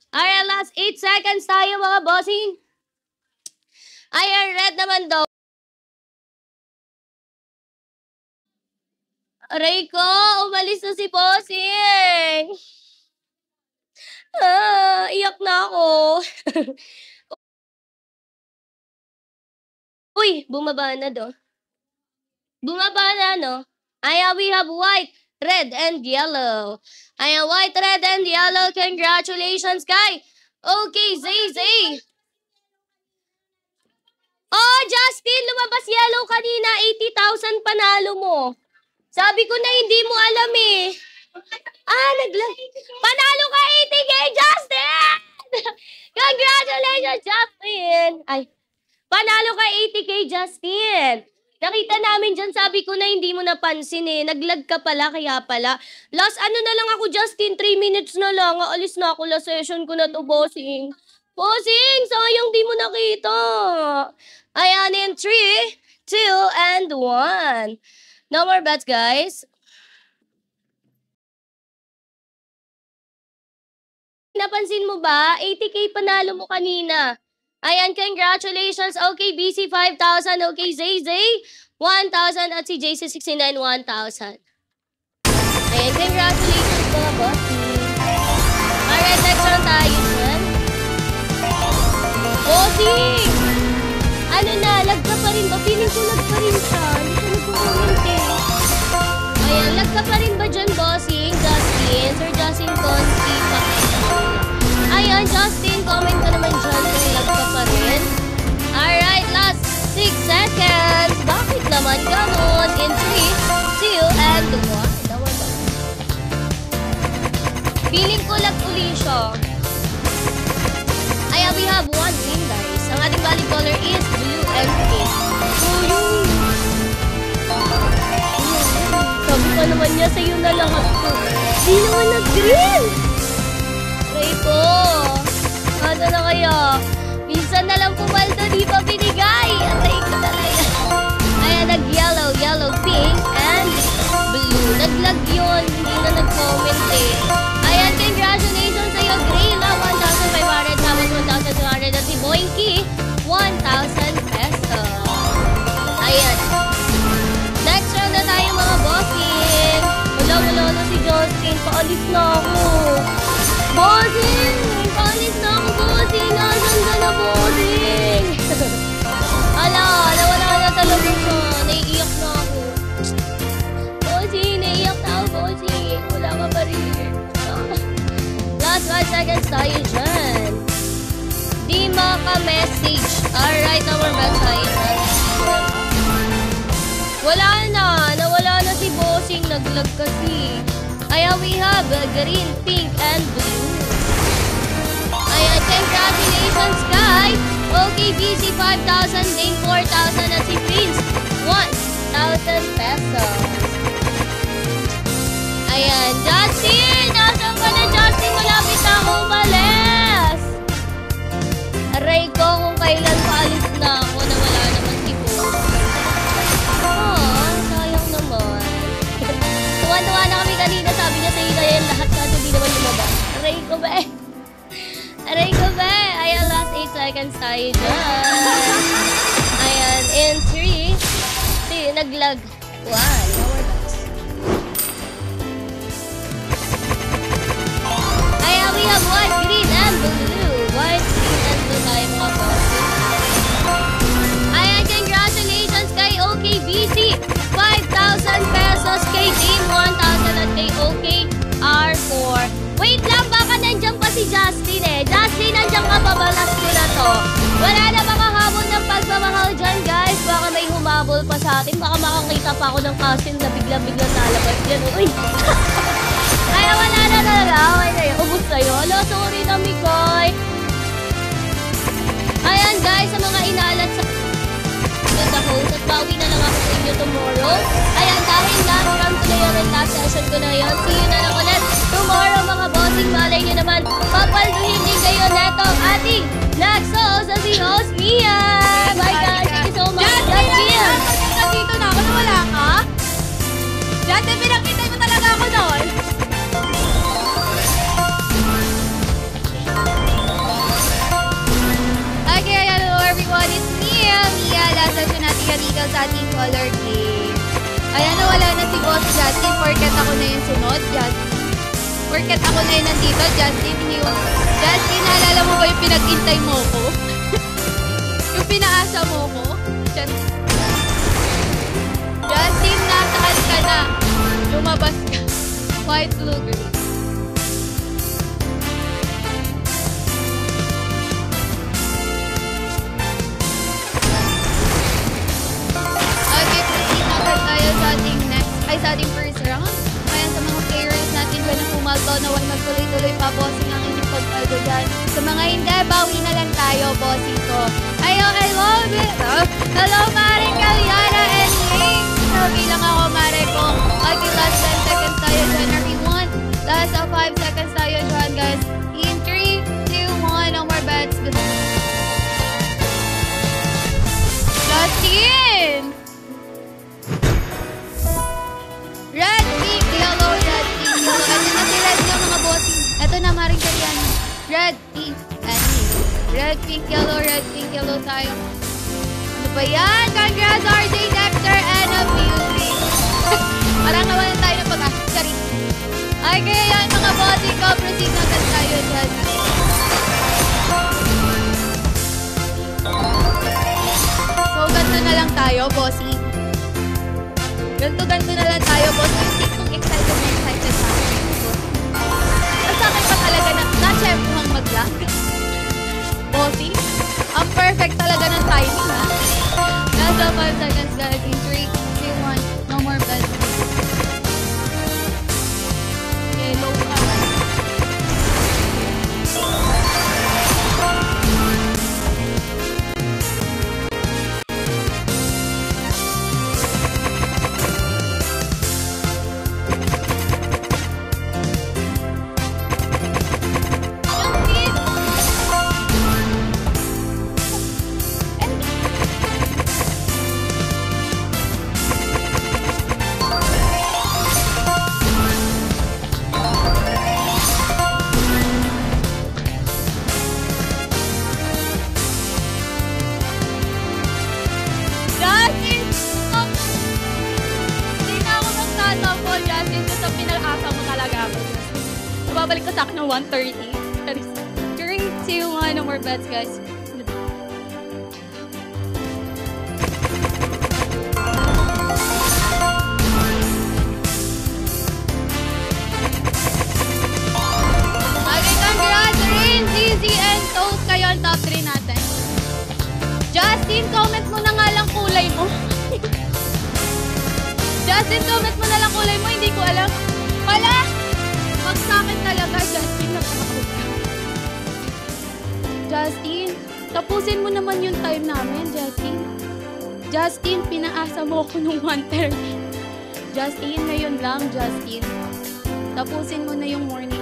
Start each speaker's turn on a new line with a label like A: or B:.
A: Alright, last 8 seconds tayo mga bossing. Ayan, red naman daw. Aray ko, umalis na si bossing. Iyak na ako. Uy, bumaba na do. Bumaba na, no? Ayan, we have white, red, and yellow. Ayan, white, red, and yellow. Congratulations, Kai. Okay, Zay. Oh, Justin, lumabas yellow kanina. 80,000 panalo mo. Sabi ko na hindi mo alam eh. Panalo ka 80K, Justin! Congratulations, Justin! Ay, panalo ka 80K, Justin! Nakita namin dyan, sabi ko na hindi mo napansin eh. Naglag ka pala, kaya pala. Last ano na lang ako, Justin, 3 minutes na lang. Aalis na ako, last session ko na to, bossing. Bossing, sayang di mo nakita. Ayan, in 3, 2, and 1. No more bets, guys. Napansin mo ba? 80K panalo mo kanina. Ayan, congratulations. Okay, BC 5,000. Okay, Zay 1,000. At si JC69 1,000. Ayan, congratulations mga boss. Alright, next round tayo dyan. Bossing! Ano na, lag ka pa rin ba? Feeling ko lag pa rin siya. Hindi siya nagkukumint eh. Ayan, lag ka pa rin ba dyan, bossing? Justin, Sir Justin Conti. Ayan, Justin, comment ka naman dyan kung lag ka pa rin. Alright, last 6 seconds. Bakit naman ganun? In 3, 2, and 1. Nawala. Feeling ko lag uli siya. Ayan, we have one win, guys. Ang ating valid color is blue and pink. Sabi pa naman niya, sa'yo na lahat ko. Di naman nag-green! Aray ko. Ano na kaya? Minsan na lang pumaldo, di pa binigay. Aray ko talaga. Ayan, nag-yellow, pink, and blue. Nag-lag yun. Hindi na nag-comment eh. Ayan, congratulations sa'yo, Grayla. 1,500, tapos 1,200. At si Boinky, 1,000 pesos. Ayan. Next round na tayo mga bossing. Wala na si Justin. Paalis na ako. Bossing! Paalis na ako, bossing. Nasaan ka na, bossing? Nawala na talaga siya. Naiiyak na ako. Bossing, naiiyak na ako, bossing. Wala ka pa rin. Last 5 seconds tayo dyan. Di maka-message. Alright, number back tayo dyan. Nawala na si bossing. Naglag kasi. Ayan, we have green, pink, and blue. Ayan, congratulations, Sky. Okay, BC 5,000, Dane 4,000, at si Prince 1,000 pesos. Ayan, Justin! Nasaan ka na, Justin? Malapit na ako umalis. Aray ko kung kailan paalis na ako na wala naman si bossing. Sayang naman. Tuwan-tuwa na kami kanina. Sabi niya sa'yo na yan lahat kasi hindi naman lumabas. Aray ko ba eh. Ayan, last 8 seconds tayo dyan. Ayan, in 3, naglag. 1, lower box. Ayan, we have white, green, and blue. White, green, and blue tayo mga bosses. Ayan, congratulations kay OKBC. 5,000 pesos kay Dame 1,000 at kay OKR4. Wait lang, baka nandiyan pa si Justin eh. Justin, nandiyan ka pa ba? Last ko na to. Wala na makahabol ng pagmamahal dyan, guys. Baka may humabol pa sa atin. Baka makakita pa ako ng cousin na biglang nalabas dyan. Uy! Kaya wala na talaga. Okay na yun. Ubus sa'yo. Hello, sorry na, Mikoy. Ayan, guys, sa mga inalat sa the host at bawi na lang ako sa inyo tomorrow. Ayan, dahil last round ko na yung last session ko na yun. See you na lang ulit tomorrow mga bossing. Malay nyo naman, papalduhin din kayo netong ating next host as si host Mia. Bye guys, thank you so much.
B: Justin, dito na ako na wala ka? Justin, pinakita mo talaga ako doon. color game. Ayan, nawala na si Boss Justin. Porket ako na yung sunod, Justin. Porket ako na yung nandito, Justin. Justin, naalala mo ba yung pinag-intay mo ko? Yung pinaasa mo ko? Justin, nasaan ka na? Lumabas ka. White, blue, green. Sa ating first round. Ayan, sa mga players natin dyan na pumalto na huwag magtuloy-tuloy pa, bossing ang inyong pagpaldo dyan. Sa mga hindi, bawi na lang tayo, bossing ko. Ayun, I love it! Hello, Mare Kalyana and Ling! Sabi lang ako, Mare ko. Okay, last 10 seconds tayo dyan, everyone. Last 5 seconds tayo dyan, guys. In 3, 2, 1, no more bets. Justin! Red, pink, yellow, red, pink, yellow. Ito na si red yung mga bossing. Ito na, Maring Karyana. Red, pink, and pink. Red, pink, yellow tayo. Ano ba yan? Congrats, RJ Dexter and a beauty. Parang nawalan tayo ng pag-asa. Sorry. Okay, yan mga bossing ko. Proceed na tayo dyan. So, ganito na lang tayo, bossing. Ganto na lang tayo, boss. Yung kung excited na excited sa akin. Sa akin pa talaga na-chef mukhang mag-lock. Bossy, ang perfect talaga ng timing, ha? Nasa 5 seconds, guys. In 3, 2, 1, no more bed. Yellow pa. Babalik ka sa akin ng 1:30. During 2, 1, no more bets, guys. Okay, congrats, Rain, Easy, and Toast. Kayo ang top 3 natin. Justin, comment mo na nga lang kulay mo. Justin, comment mo na lang kulay mo. Hindi ko alam. Wala! Pag sa akin talaga, Justin, nakakot ka. Justin, tapusin mo naman yung time namin, Justin. Justin, pinaasa mo ako nung 1:30. Justin, ngayon lang, Justin. Tapusin mo na yung morning